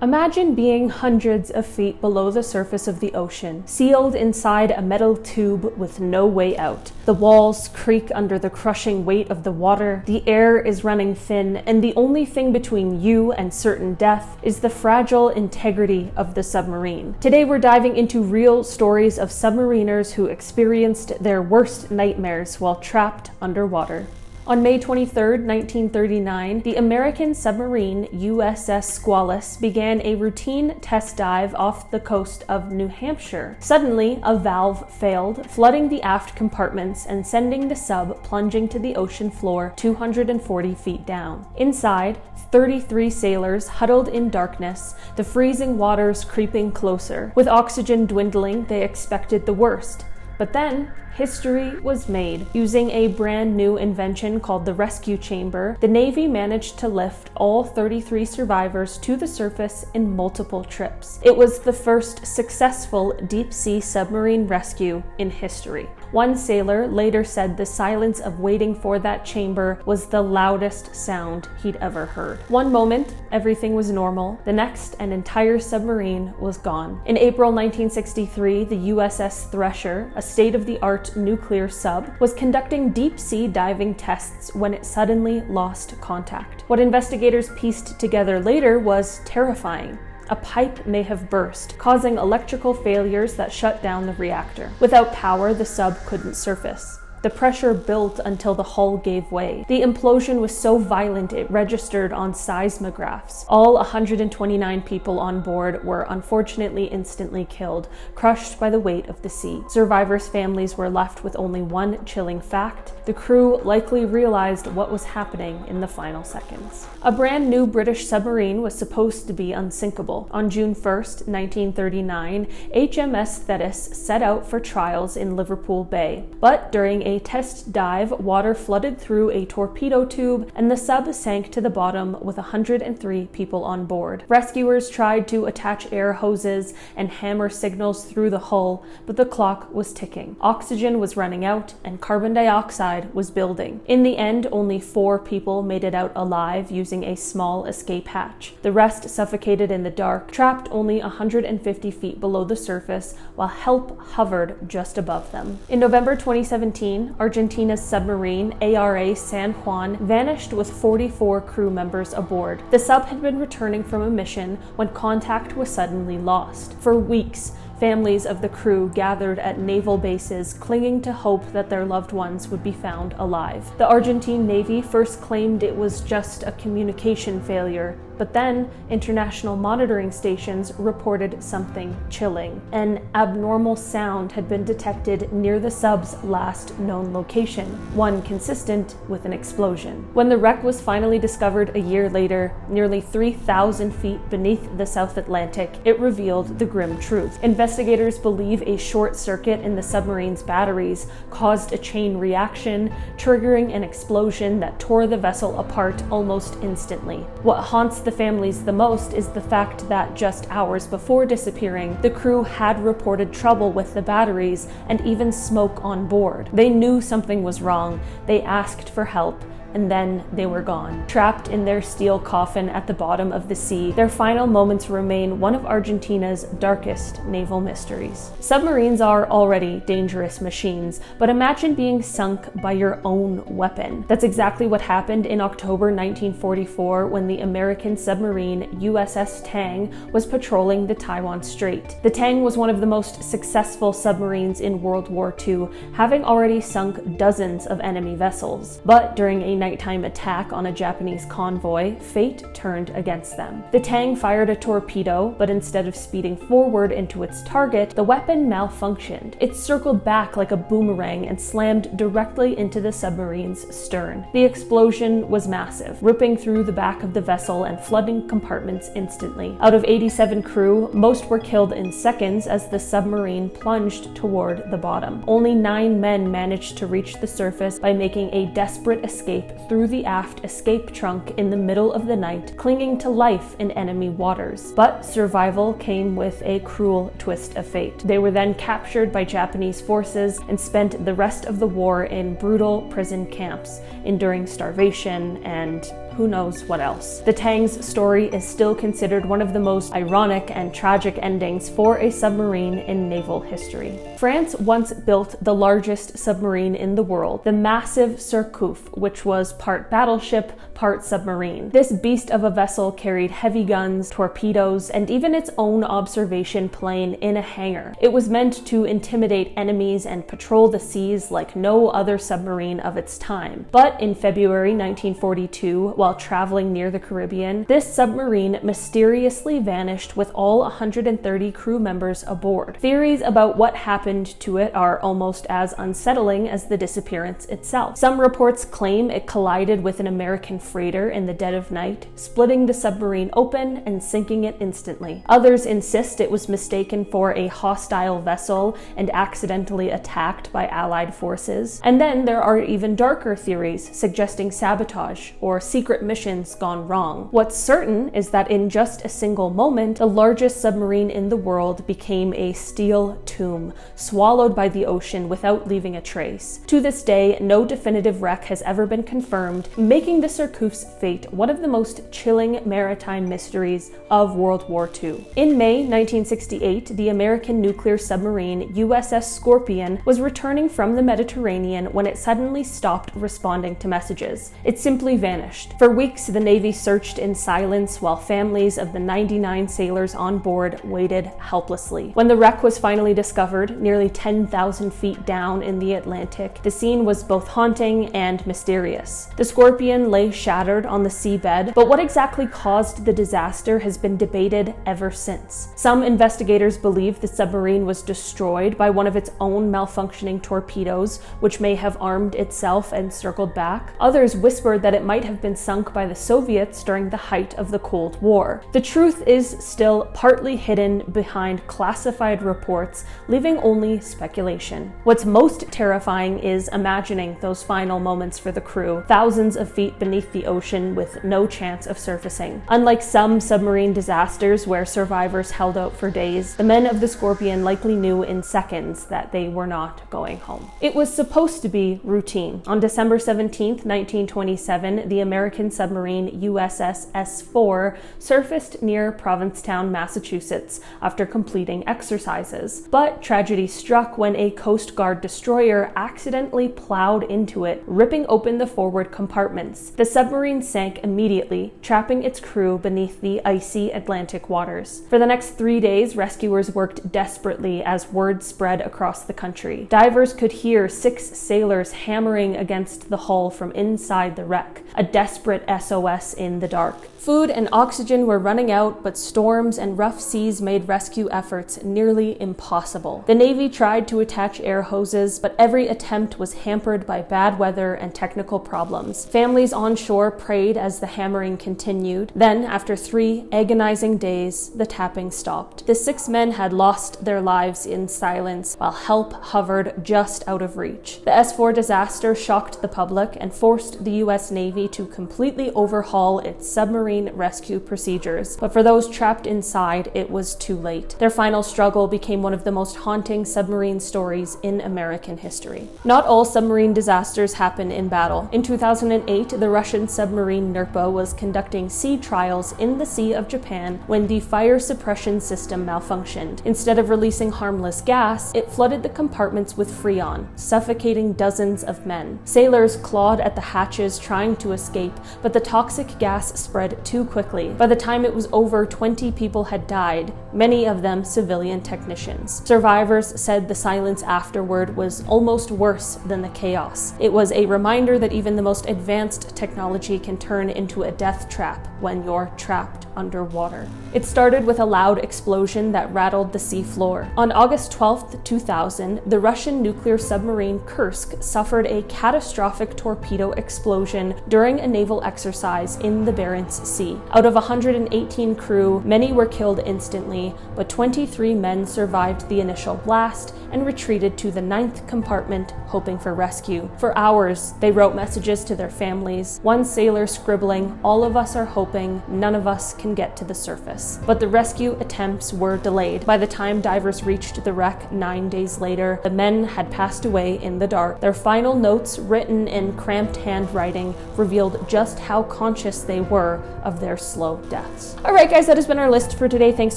Imagine being hundreds of feet below the surface of the ocean, sealed inside a metal tube with no way out. The walls creak under the crushing weight of the water, the air is running thin, and the only thing between you and certain death is the fragile integrity of the submarine. Today we're diving into real stories of submariners who experienced their worst nightmares while trapped underwater. On May 23, 1939, the American submarine USS Squalus began a routine test dive off the coast of New Hampshire. Suddenly, a valve failed, flooding the aft compartments and sending the sub plunging to the ocean floor 240 feet down. Inside, 33 sailors huddled in darkness, the freezing waters creeping closer. With oxygen dwindling, they expected the worst. But then, history was made. Using a brand new invention called the rescue chamber, the Navy managed to lift all 33 survivors to the surface in multiple trips. It was the first successful deep-sea submarine rescue in history. One sailor later said the silence of waiting for that chamber was the loudest sound he'd ever heard. One moment, everything was normal. The next, an entire submarine was gone. In April 1963, the USS Thresher, a state-of-the-art nuclear sub, was conducting deep-sea diving tests when it suddenly lost contact. What investigators pieced together later was terrifying. A pipe may have burst, causing electrical failures that shut down the reactor. Without power, the sub couldn't surface. The pressure built until the hull gave way. The implosion was so violent it registered on seismographs. All 129 people on board were unfortunately instantly killed, crushed by the weight of the sea. Survivors' families were left with only one chilling fact: the crew likely realized what was happening in the final seconds. A brand new British submarine was supposed to be unsinkable. On June 1st, 1939, HMS Thetis set out for trials in Liverpool Bay. But during a test dive, water flooded through a torpedo tube and the sub sank to the bottom with 103 people on board. Rescuers tried to attach air hoses and hammer signals through the hull, but the clock was ticking. Oxygen was running out and carbon dioxide was building. In the end, only 4 people made it out alive using a small escape hatch. The rest suffocated in the dark, trapped only 150 feet below the surface while help hovered just above them. In November 2017, Argentina's submarine, ARA San Juan, vanished with 44 crew members aboard. The sub had been returning from a mission when contact was suddenly lost. For weeks, families of the crew gathered at naval bases, clinging to hope that their loved ones would be found alive. The Argentine Navy first claimed it was just a communication failure, but then international monitoring stations reported something chilling. An abnormal sound had been detected near the sub's last known location, one consistent with an explosion. When the wreck was finally discovered a year later, nearly 3,000 feet beneath the South Atlantic, it revealed the grim truth. Investigators believe a short circuit in the submarine's batteries caused a chain reaction, triggering an explosion that tore the vessel apart almost instantly. What haunts the families the most is the fact that just hours before disappearing, the crew had reported trouble with the batteries and even smoke on board. They knew something was wrong, they asked for help, and then they were gone. Trapped in their steel coffin at the bottom of the sea, their final moments remain one of Argentina's darkest naval mysteries. Submarines are already dangerous machines, but imagine being sunk by your own weapon. That's exactly what happened in October 1944 when the American submarine USS Tang was patrolling the Taiwan Strait. The Tang was one of the most successful submarines in World War II, having already sunk dozens of enemy vessels. But during a nighttime attack on a Japanese convoy, fate turned against them. The Tang fired a torpedo, but instead of speeding forward into its target, the weapon malfunctioned. It circled back like a boomerang and slammed directly into the submarine's stern. The explosion was massive, ripping through the back of the vessel and flooding compartments instantly. Out of 87 crew, most were killed in seconds as the submarine plunged toward the bottom. Only 9 men managed to reach the surface by making a desperate escape through the aft escape trunk in the middle of the night, clinging to life in enemy waters. But survival came with a cruel twist of fate. They were then captured by Japanese forces and spent the rest of the war in brutal prison camps, enduring starvation and who knows what else. The Tang's story is still considered one of the most ironic and tragic endings for a submarine in naval history. France once built the largest submarine in the world, the massive Surcouf, which was part battleship, part submarine. This beast of a vessel carried heavy guns, torpedoes, and even its own observation plane in a hangar. It was meant to intimidate enemies and patrol the seas like no other submarine of its time. But in February 1942, while traveling near the Caribbean, this submarine mysteriously vanished with all 130 crew members aboard. Theories about what happened to it are almost as unsettling as the disappearance itself. Some reports claim it collided with an American freighter in the dead of night, splitting the submarine open and sinking it instantly. Others insist it was mistaken for a hostile vessel and accidentally attacked by Allied forces. And then there are even darker theories suggesting sabotage or secret missions gone wrong. What's certain is that in just a single moment, the largest submarine in the world became a steel tomb, swallowed by the ocean without leaving a trace. To this day, no definitive wreck has ever been confirmed, making the Surcouf's fate one of the most chilling maritime mysteries of World War II. In May 1968, the American nuclear submarine USS Scorpion was returning from the Mediterranean when it suddenly stopped responding to messages. It simply vanished. For weeks, the Navy searched in silence while families of the 99 sailors on board waited helplessly. When the wreck was finally discovered, nearly 10,000 feet down in the Atlantic, the scene was both haunting and mysterious. The Scorpion lay shattered on the seabed, but what exactly caused the disaster has been debated ever since. Some investigators believe the submarine was destroyed by one of its own malfunctioning torpedoes, which may have armed itself and circled back. Others whispered that it might have been sunk by the Soviets during the height of the Cold War. The truth is still partly hidden behind classified reports, leaving only speculation. What's most terrifying is imagining those final moments for the crew, thousands of feet beneath the ocean with no chance of surfacing. Unlike some submarine disasters where survivors held out for days, the men of the Scorpion likely knew in seconds that they were not going home. It was supposed to be routine. On December 17, 1927, the American submarine USS S4 surfaced near Provincetown, Massachusetts after completing exercises. But tragedy struck when a Coast Guard destroyer accidentally plowed into it, ripping open the forward compartments. The submarine sank immediately, trapping its crew beneath the icy Atlantic waters. For the next 3 days, rescuers worked desperately as word spread across the country. Divers could hear 6 sailors hammering against the hull from inside the wreck, a desperate SOS in the dark. Food and oxygen were running out, but storms and rough seas made rescue efforts nearly impossible. The Navy tried to attach air hoses, but every attempt was hampered by bad weather and technical problems. Families on shore prayed as the hammering continued. Then, after 3 agonizing days, the tapping stopped. The 6 men had lost their lives in silence, while help hovered just out of reach. The S4 disaster shocked the public and forced the U.S. Navy to completely overhaul its submarine rescue procedures, but for those trapped inside, it was too late. Their final struggle became one of the most haunting submarine stories in American history. Not all submarine disasters happen in battle. In 2008, the Russian submarine Nerpa was conducting sea trials in the Sea of Japan when the fire suppression system malfunctioned. Instead of releasing harmless gas, it flooded the compartments with freon, suffocating dozens of men. Sailors clawed at the hatches trying to escape, but the toxic gas spread too quickly. By the time it was over, 20 people had died, many of them civilian technicians. Survivors said the silence afterward was almost worse than the chaos. It was a reminder that even the most advanced technology can turn into a death trap when you're trapped underwater. It started with a loud explosion that rattled the seafloor. On August 12, 2000, the Russian nuclear submarine Kursk suffered a catastrophic torpedo explosion during a naval exercise in the Barents Sea. Out of 118 crew, many were killed instantly, but 23 men survived the initial blast and retreated to the 9th compartment, hoping for rescue. For hours, they wrote messages to their families, one sailor scribbling, "All of us are hoping, none of us can can get to the surface. But the rescue attempts were delayed. By the time divers reached the wreck 9 days later, the men had passed away in the dark. Their final notes, written in cramped handwriting, revealed just how conscious they were of their slow deaths. Alright guys, that has been our list for today. Thanks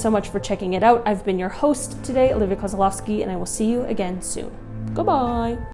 so much for checking it out. I've been your host today, Olivia Kozlowski, and I will see you again soon. Goodbye!